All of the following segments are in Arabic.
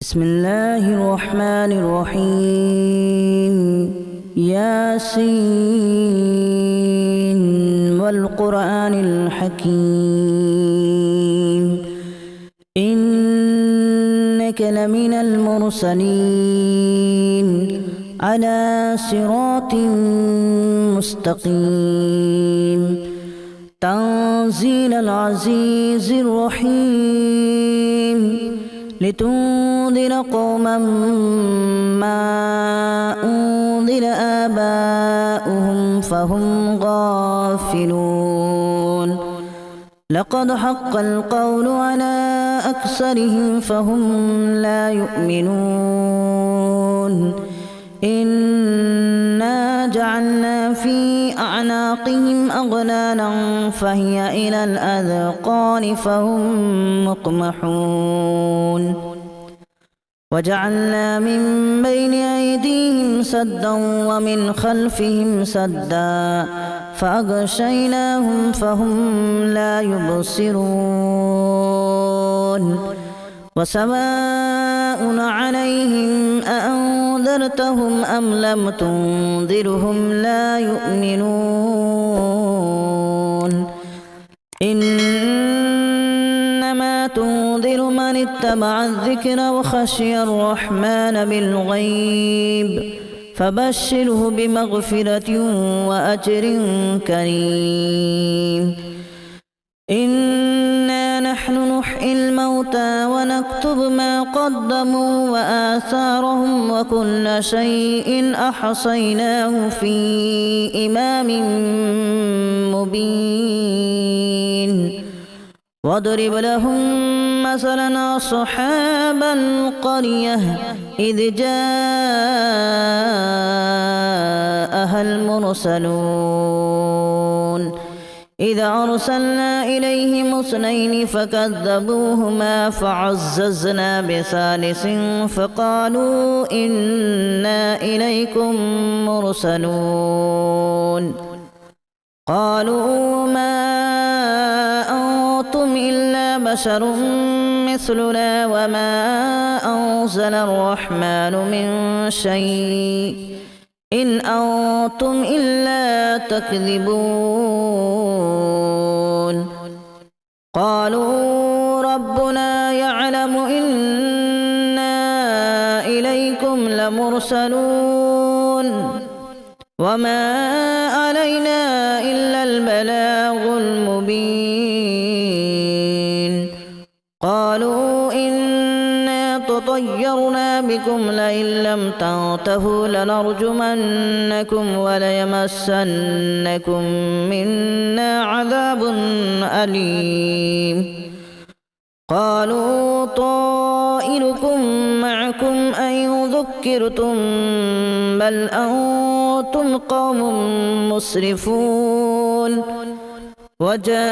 بسم الله الرحمن الرحيم ياسين والقرآن الحكيم إنك لمن المرسلين على صراط مستقيم تنزيل العزيز الرحيم لتنذر قوما ما أنذر آباؤهم فهم غافلون لقد حق القول على أكثرهم فهم لا يؤمنون إنا جعلنا في أعناقهم أغلالا فهي إلى الأذقان فهم مقمحون وجعلنا من بين أيديهم سدا ومن خلفهم سدا فأغشيناهم فهم لا يبصرون وسواء عليهم أأنذرتهم أم لم تنذرهم لا يؤمنون إنما تنذر من اتبع الذكر وخشي الرحمن بالغيب فبشره بمغفرة وأجر كريم إنا نحن نحيي الموتى ونكتب ما قدموا وآثارهم وكل شيء أحصيناه في إمام مبين واضرب لهم مثلا أصحاب القرية إذ جاءها المرسلون إذا أرسلنا إليهم اثنين فكذبوهما فعززنا بثالث فقالوا إنا إليكم مرسلون قالوا ما أنتم إلا بشر مثلنا وما أنزل الرحمن من شيء إن أنتم إلا تكذبون قالوا ربنا يعلم إنا إليكم لمرسلون وما علينا إلا البلاغ المبين قالوا إنا تطيرنا بكم لئن لم تنتهوا لنرجمنكم وليمسنكم منا عذاب أليم قالوا طائركم معكم أن ذكرتم بل أنتم قوم مسرفون وجاء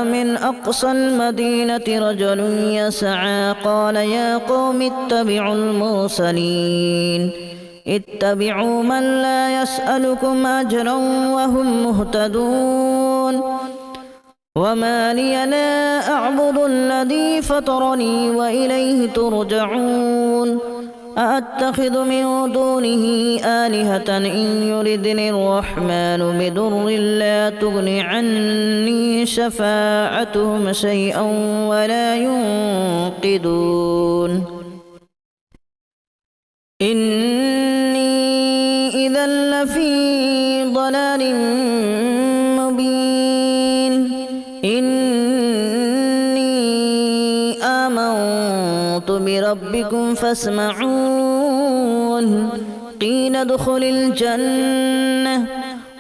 من أقصى المدينة رجل يسعى قال يا قوم اتبعوا المرسلين اتبعوا من لا يسألكم أجرا وهم مهتدون وما لي لا أعبد الذي فطرني وإليه ترجعون أأتخذ من دونه آلهة إن يردني الرحمن بضر لا تغن عني شفاعتهم شيئا ولا ينقذون إني إذا لفي ضلال مبين إني آمنت بربكم فاسمعون قيل ادخل الجنة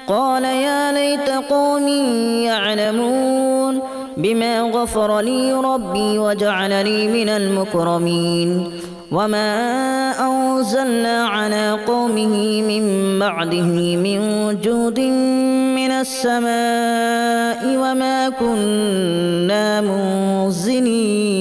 قال يا ليت قومي يعلمون بما غفر لي ربي وجعلني من المكرمين وما أنزلنا على قومه من بعده من جود من السماء وما كنا منزلين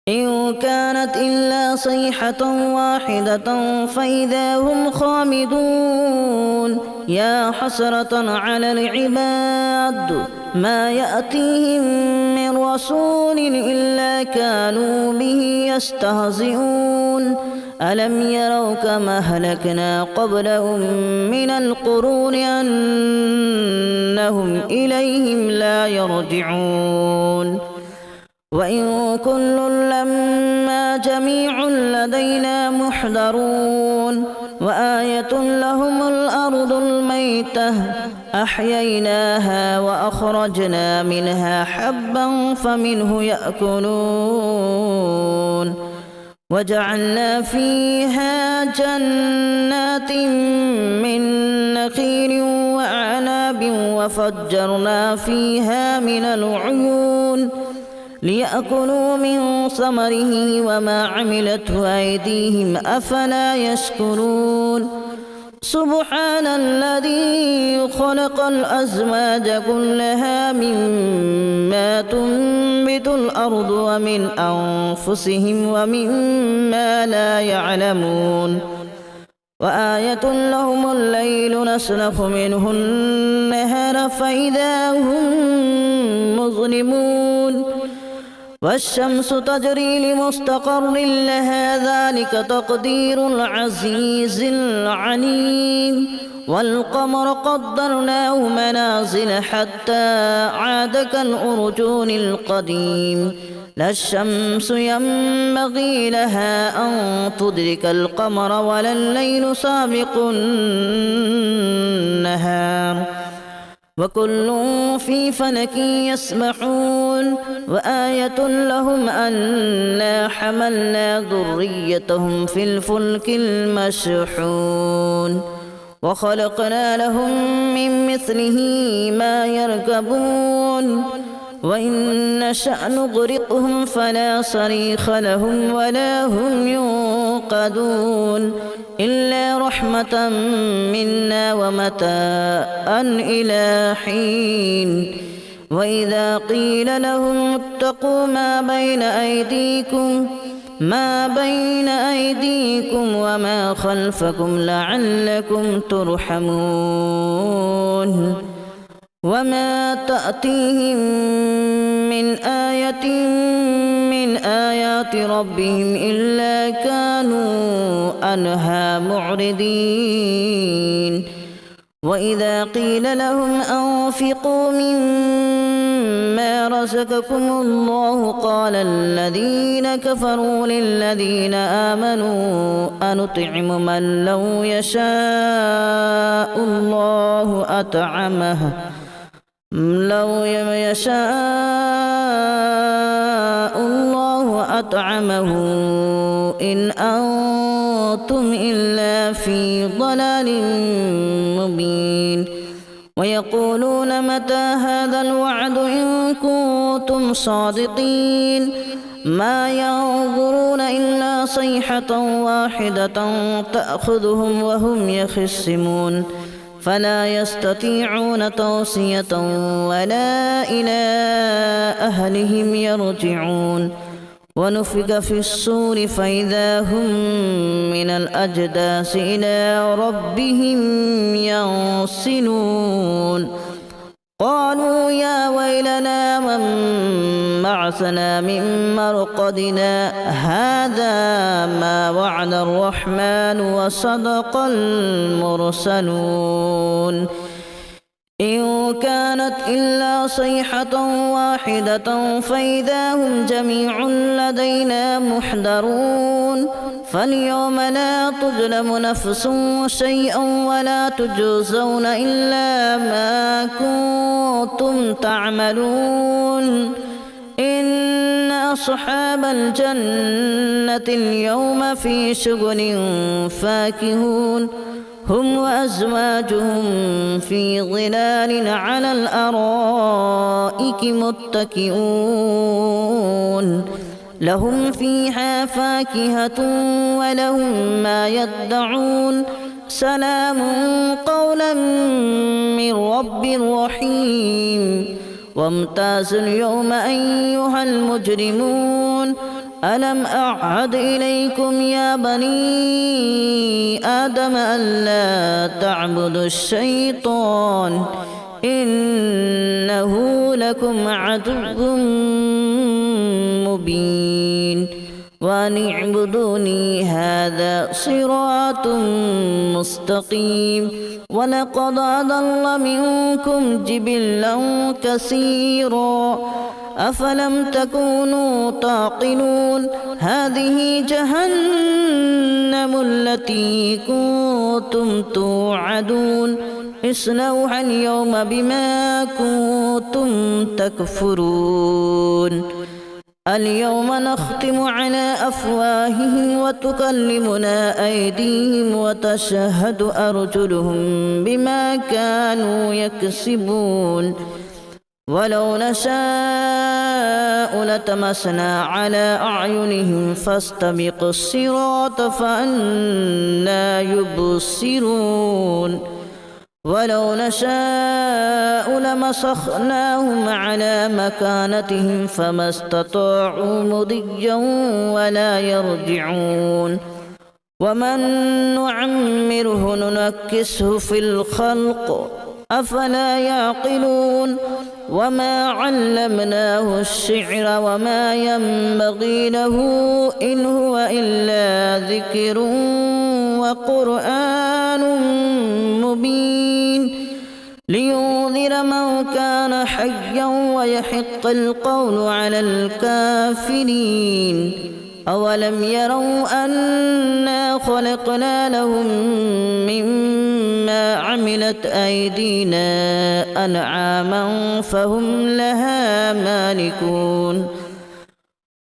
إن كانت إلا صيحة واحدة فإذا هم خامدون يا حسرة على العباد ما يأتيهم من رسول إلا كانوا به يستهزئون ألم يروا كما أهلكنا قبلهم من القرون أنهم إليهم لا يرجعون وإن كل لما جميع لدينا محضرون وآية لهم الأرض الميتة أحييناها وأخرجنا منها حبا فمنه يأكلون وجعلنا فيها جنات من نخيل وأعناب وفجرنا فيها من العيون ليأكلوا من ثمره وما عملته أيديهم أفلا يشكرون سبحان الذي خلق الأزواج كلها مما تنبت الأرض ومن أنفسهم ومما لا يعلمون وآية لهم الليل نسلخ منه النهار فإذا هم مظلمون والشمس تجري لمستقر لها ذلك تقدير العزيز العليم والقمر قدرناه منازل حتى عاد كالأرجون القديم لا الشمس ينبغي لها أن تدرك القمر ولا الليل سابق النهار وكل في فلك يسبحون وآية لهم أنا حملنا ذريتهم في الفلك المشحون وخلقنا لهم من مثله ما يركبون وإن نشأ نغرقهم فلا صريخ لهم ولا هم ينقذون إلا رحمة منا ومتاعا إلى حين وإذا قيل لهم اتقوا ما بين أيديكم وما خلفكم لعلكم ترحمون وما تأتيهم من آية من آيات ربهم إلا كانوا عنها معرضين وإذا قيل لهم أنفقوا مما رزقكم الله قال الذين كفروا للذين آمنوا أنطعم من لو يشاء الله أطعمه إن أنتم إلا في ضلال مبين ويقولون متى هذا الوعد إن كنتم صادقين ما ينظرون إلا صيحة واحدة تأخذهم وهم يخصمون فلا يستطيعون توصية ولا إلى أهلهم يرجعون ونفخ في الصور فإذا هم من الأجداث إلى ربهم ينسلون قالوا يا ويلنا من بعثنا من مرقدنا هذا ما وعد الرحمن وصدق المرسلون إن كانت إلا صيحة واحدة فإذا هم جميع لدينا محضرون فاليوم لا تظلم نفس شيئا ولا تجزون إلا ما كنتم تعملون إن أصحاب الجنة اليوم في شغل فاكهون هم وأزواجهم في ظلال على الأرائك متكئون لهم فيها فاكهة ولهم ما يدعون سلام قولا من رب رحيم وامتازوا اليوم أيها المجرمون ألم أعهد إليكم يا بني آدم ألا تعبدوا الشيطان إنه لكم عدو مبين وأن اعبدوني هذا صراط مستقيم ولقد أضل منكم جبلا كثيرا أفلم تكونوا تعقلون هذه جهنم التي كنتم توعدون اصلوها اليوم بما كنتم تكفرون اليوم نختم على أفواههم وتكلمنا أيديهم وتشهد أرجلهم بما كانوا يكسبون ولو نشاء لتمسنا على أعينهم فاستبقوا الصراط فأنى يبصرون ولو نشاء لمسخناهم على مكانتهم فما استطاعوا مضيا ولا يرجعون ومن نعمره ننكسه في الخلق أفلا يعقلون وما علمناه الشعر وما ينبغي له إن هو إلا ذكر وقرآن مبين لينذر من كان حيا ويحق القول على الكافرين أولم يروا أنا خلقنا لهم مما عملت أيدينا أنعاما فهم لها مالكون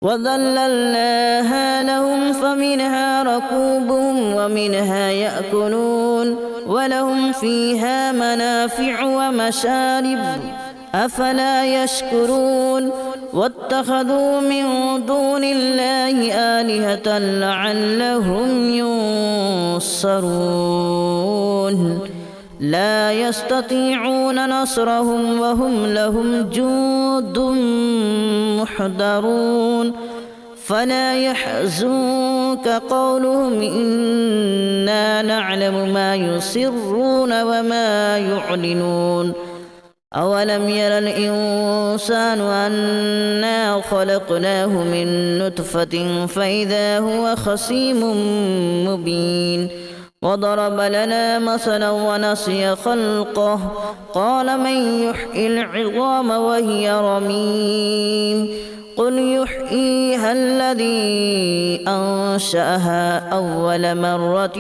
وذللناها لهم فمنها ركوبهم ومنها يأكلون ولهم فيها منافع ومشارب أفلا يشكرون واتخذوا من دون الله آلهة لعلهم ينصرون لا يستطيعون نصرهم وهم لهم جند محضرون فلا يحزنك قولهم إنا نعلم ما يسرون وما يعلنون أولم ير الإنسان أنا خلقناه من نطفة فإذا هو خصيم مبين وضرب لنا مثلا ونسي خلقه قال من يحيي العظام وهي رميم قل يحييها الذي أنشأها أول مرة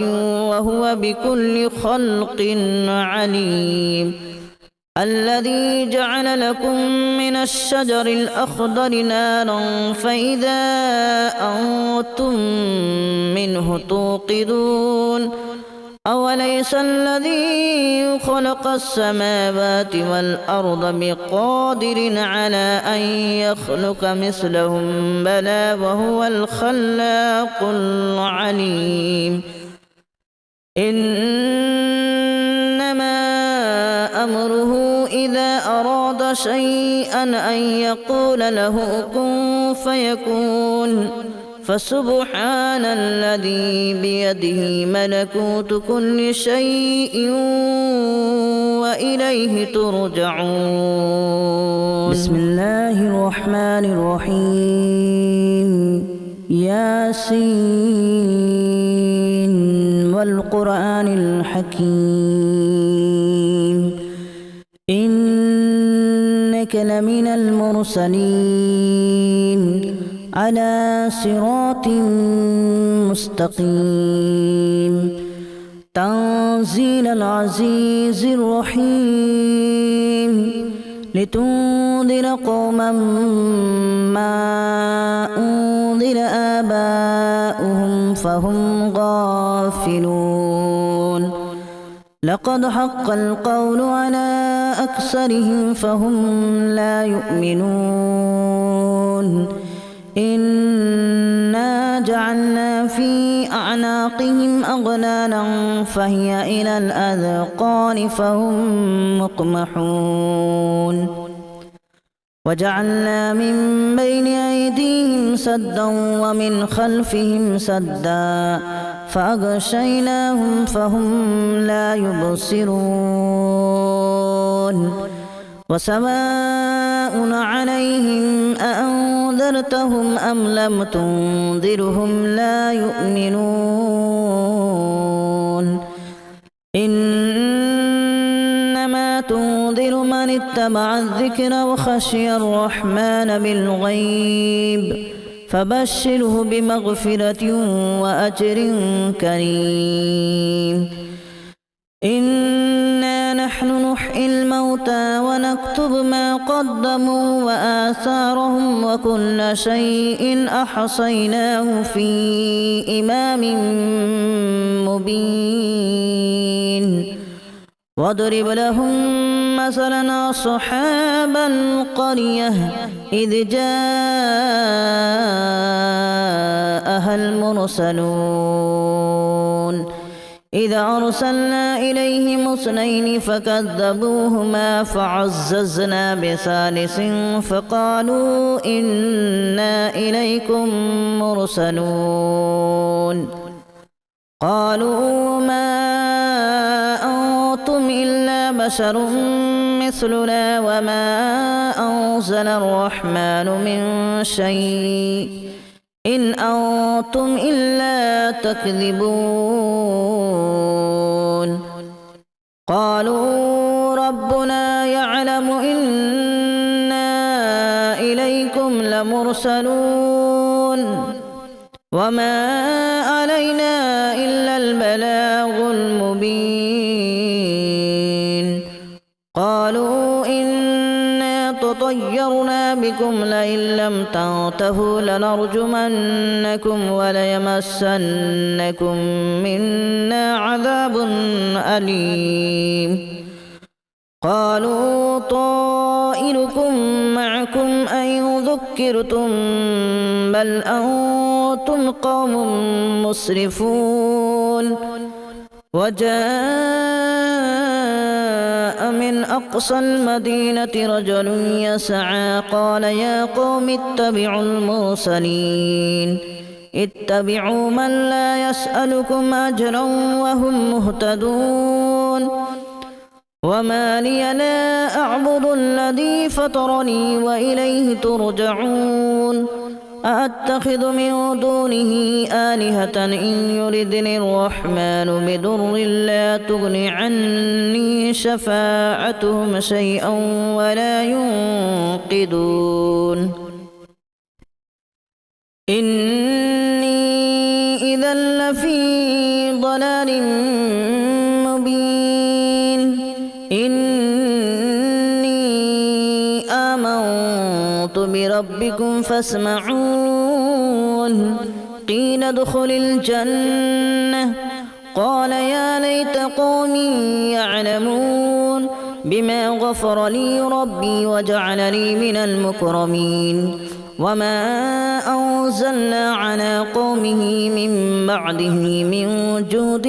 وهو بكل خلق عليم الذي جعل لكم من الشجر الأخضر نارا فإذا أنتم منه توقدون أوليس الذي خلق السماوات والأرض بقادر على أن يخلق مثلهم بلى وهو الخلاق العليم إنما أمره إذا أراد شيئا أن يقول له كن فيكون فسبحان الذي بيده ملكوت كل شيء وإليه ترجعون بسم الله الرحمن الرحيم ياسين والقرآن الحكيم إنك لمن المرسلين على صراط مستقيم تنزيل العزيز الرحيم لتنذر قوما ما أنذر آباؤهم فهم غافلون لقد حق القول على أكثرهم فهم لا يؤمنون إنا جعلنا في أعناقهم أغلالا فهي إلى الأذقان فهم مقمحون وجعلنا من بين أيديهم سدا ومن خلفهم سدا فأغشيناهم فهم لا يبصرون وسواء سواء عليهم أأنذرتهم أم لم تنذرهم لا يؤمنون إنما تنذر من اتبع الذكر وخشي الرحمن بالغيب فبشره بمغفرة وأجر كريم إنا نحن نحيي الموتى ونكتب ما قدموا وآثارهم وكل شيء أحصيناه في إمام مبين واضرب لهم مثلا أصحاب القرية إذ جاءها المرسلون إذا أرسلنا إليهم اثنين فكذبوهما فعززنا بثالث فقالوا إنا إليكم مرسلون قالوا ما أنتم إلا بشر مثلنا وما أنزل الرحمن من شيء إن أنتم إلا تكذبون قالوا ربنا يعلم إنا إليكم لمرسلون وما علينا إلا البلاغ المبين قالوا إنا تطيرنا بكم لئن لم تنتهوا لنرجمنكم وليمسنكم منا عذاب أليم قالوا طائركم معكم أن ذكرتم بل أنتم قوم مسرفون وجاء من أقصى المدينة رجل يسعى قال يا قوم اتبعوا المرسلين اتبعوا من لا يسألكم أجرا وهم مهتدون وما لي لا أعبد الذي فطرني وإليه ترجعون أأتخذ من دونه آلهة إن يردني الرحمن بضر لا تغن عني شفاعتهم شيئا ولا ينقذون إني إذا لفي ضلال مبين إني آمنت بربكم فاسمعون قيل ادخل الجنة قال يا ليت قومي يعلمون بما غفر لي ربي وجعلني من المكرمين وما أنزلنا على قومه من بعده من جود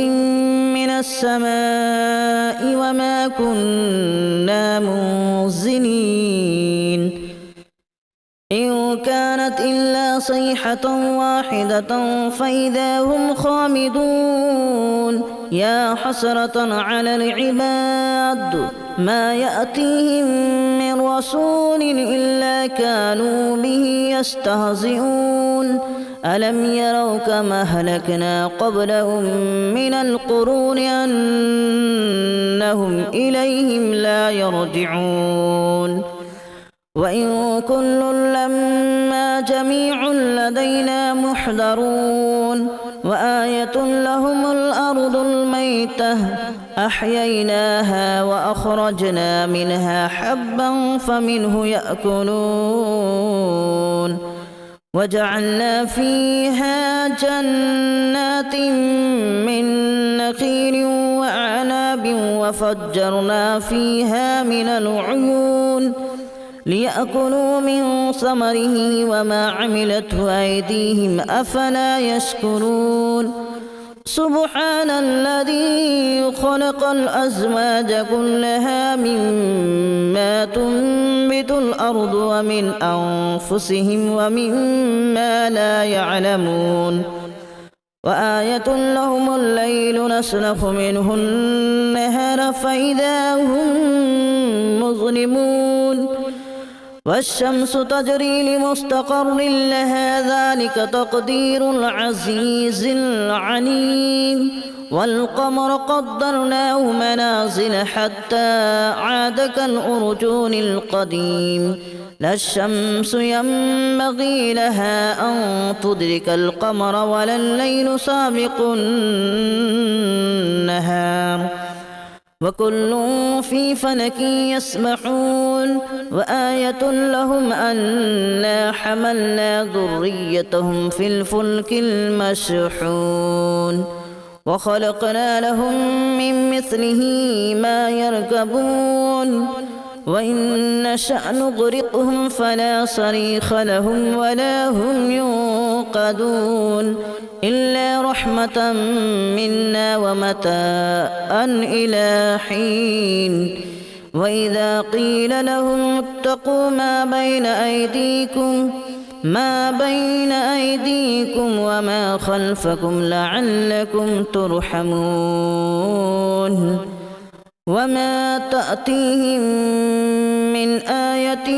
من السماء وما كنا منزلين إن كانت إلا صيحة واحدة فإذا هم خامدون يا حسرة على العباد ما يأتيهم من رسول إلا كانوا به يستهزئون ألم يروا كما أهلكنا قبلهم من القرون أنهم إليهم لا يرجعون وإن كل لما جميع لدينا محضرون وآية لهم الأرض الميتة أحييناها وأخرجنا منها حبا فمنه يأكلون وجعلنا فيها جنات من نخيل وأعناب وفجرنا فيها من العيون ليأكلوا من ثمره وما عملته أيديهم أفلا يشكرون سبحان الذي خلق الأزواج كلها مما تنبت الأرض ومن أنفسهم ومما لا يعلمون وآية لهم الليل نسلخ منه النهار فإذا هم مظلمون والشمس تجري لمستقر لها ذلك تقدير العزيز العليم والقمر قدرناه منازل حتى عاد كالأرجون القديم لا الشمس ينبغي لها أن تدرك القمر ولا الليل سابق النهار وكل في فلك يسبحون وآية لهم أنا حملنا ذريتهم في الفلك المشحون وخلقنا لهم من مثله ما يركبون وإن نشأ نغرقهم فلا صريخ لهم ولا هم ينقذون إلا رحمة منا ومتاعا إلى حين وإذا قيل لهم اتقوا ما بين أيديكم وما خلفكم لعلكم ترحمون وما تأتيهم من آية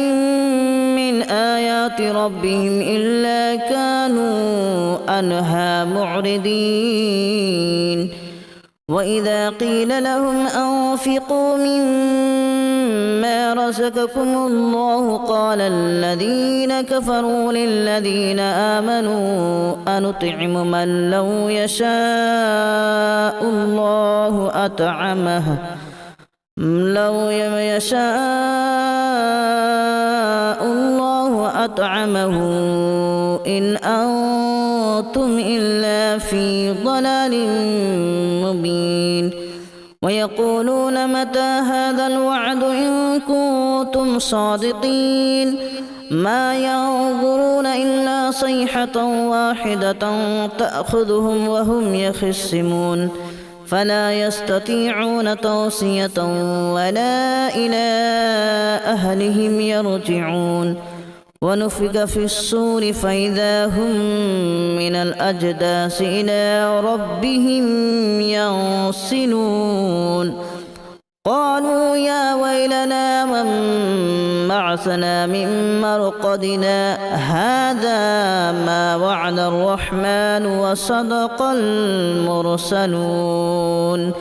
من آيات ربهم إلا كانوا عنها معرضين وإذا قيل لهم أنفقوا مما رزقكم الله قال الذين كفروا للذين آمنوا أنطعم من لو يشاء الله أطعمه إن أنتم إلا في ضلال مبين ويقولون متى هذا الوعد إن كنتم صادقين ما ينظرون إلا صيحة واحدة تأخذهم وهم يخصمون فلا يستطيعون توصية ولا إلى أهلهم يرجعون ونفخ في الصور فإذا هم من الأجداث إلى ربهم ينسلون قالوا يا ويلنا من بعثنا من مرقدنا هذا ما وعد الرحمن وصدق المرسلون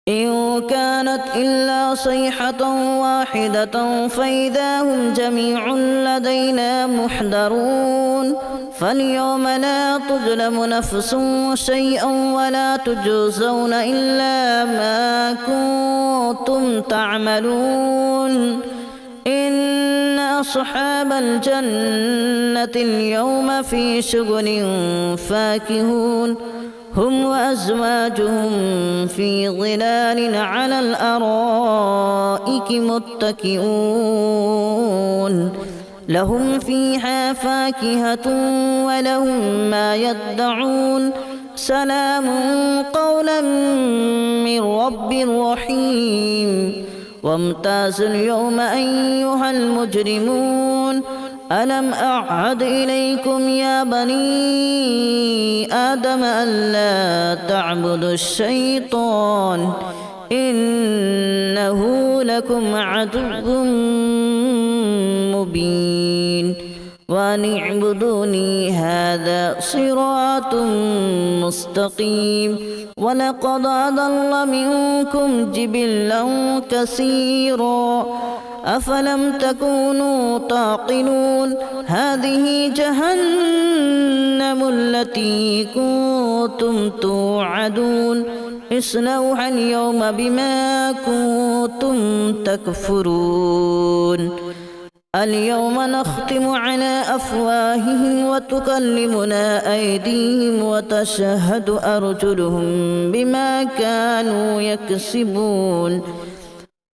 إن كانت إلا صيحة واحدة فإذا هم جميع لدينا محضرون فاليوم لا تظلم نفس شيئا ولا تجزون إلا ما كنتم تعملون إن أصحاب الجنة اليوم في شغل فاكهون هم وأزواجهم في ظلال على الأرائك متكئون لهم فيها فاكهة ولهم ما يدعون سلام قولا من رب رحيم وامتازوا اليوم أيها المجرمون ألم أعهد إليكم يا بني آدم ألا تعبدوا الشيطان إنه لكم عدو مبين وأن اعبدوني هذا صراط مستقيم ولقد أضل منكم جبلا كثيرا أفلم تكونوا تعقلون هذه جهنم التي كنتم توعدون اصلوها اليوم بما كنتم تكفرون اليوم نختم على أفواههم وتكلمنا أيديهم وتشهد أرجلهم بما كانوا يكسبون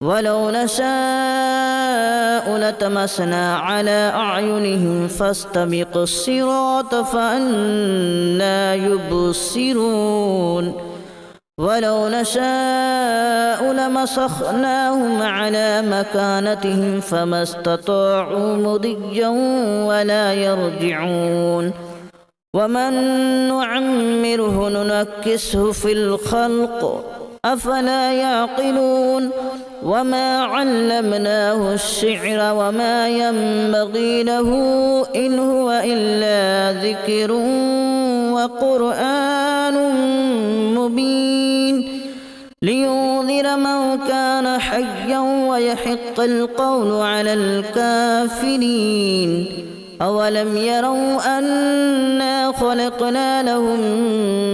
ولو نشاء لتمسنا على أعينهم فاستبقوا الصراط فأنى يبصرون ولو نشاء لمسخناهم على مكانتهم فما استطاعوا مضيا ولا يرجعون ومن نعمره ننكسه في الخلق أفلا يعقلون وما علمناه الشعر وما ينبغي له إن هو إلا ذكر وقرآن مبين لينذر من كان حيا ويحق القول على الكافرين أولم يروا أنا خلقنا لهم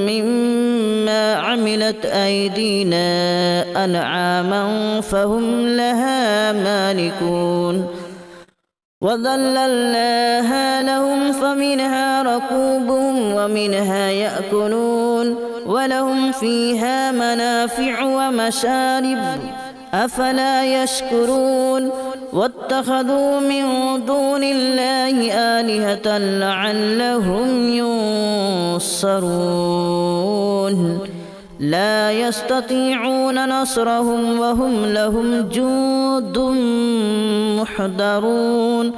مما عملت أيدينا أنعاما فهم لها مالكون وذللناها لهم فمنها ركوبهم ومنها يأكلون ولهم فيها منافع ومشارب أفلا يشكرون واتخذوا من دون الله آلهة لعلهم ينصرون لا يستطيعون نصرهم وهم لهم جند محضرون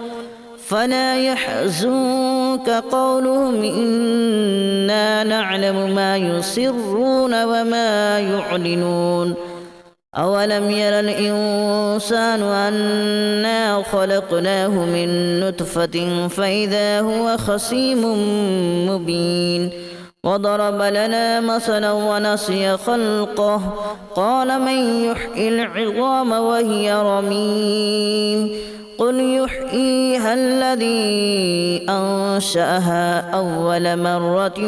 فلا يحزنك قولهم إنا نعلم ما يسرون وما يعلنون أولم ير الإنسان أنا خلقناه من نطفة فإذا هو خصيم مبين وضرب لنا مثلا ونسي خلقه قال من يحيي العظام وهي رميم قل يحييها الذي أنشأها أول مرة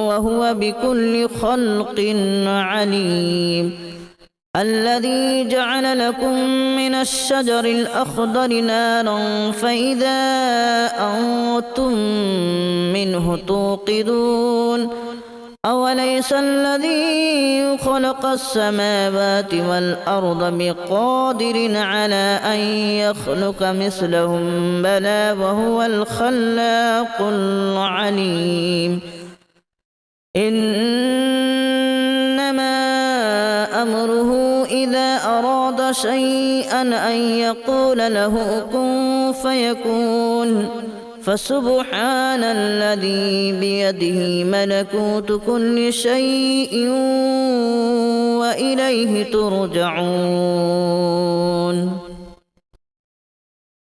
وهو بكل خلق عليم الذي جعل لكم من الشجر الأخضر نارا فإذا أنتم منه توقدون أوليس الذي خلق السماوات والأرض بقادر على أن يخلق مثلهم بلى وهو الخلاق العليم إنما أمره إذا أراد شيئا أن يقول له كن فيكون فسبحان الذي بيده ملكوت كل شيء وإليه ترجعون